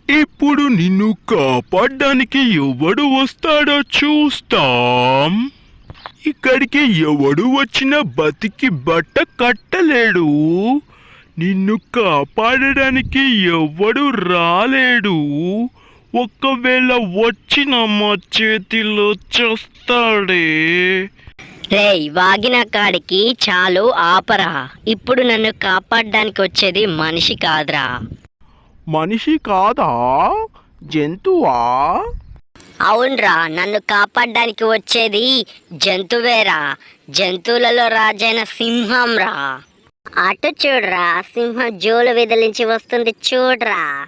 ఇప్పుడు నిన్ను కాపాడడానికి ఎవడు వస్తాడో చూస్తాం. ఇక్కడికి ఎవడు వచ్చినా బతికి బట్ట కట్టలేడు. నిన్ను కాపాడడానికి ఎవడు రాలేడు. ఒకవేళ వచ్చిన మా చేతిలో చేస్తాడే. రేయ్, వాగిన కాడికి చాలు ఆపరా. ఇప్పుడు నన్ను కాపాడడానికి వచ్చేది మనిషి కాదురా. మనిషి కాదా, జంతువా? అవునరా, నన్ను కాపాడడానికి వచ్చేది జంతువేరా. జంతువులలో రాజైన సింహం రా. అటు చూడరా, సింహం జోలు విదిలించి వస్తుంది చూడరా.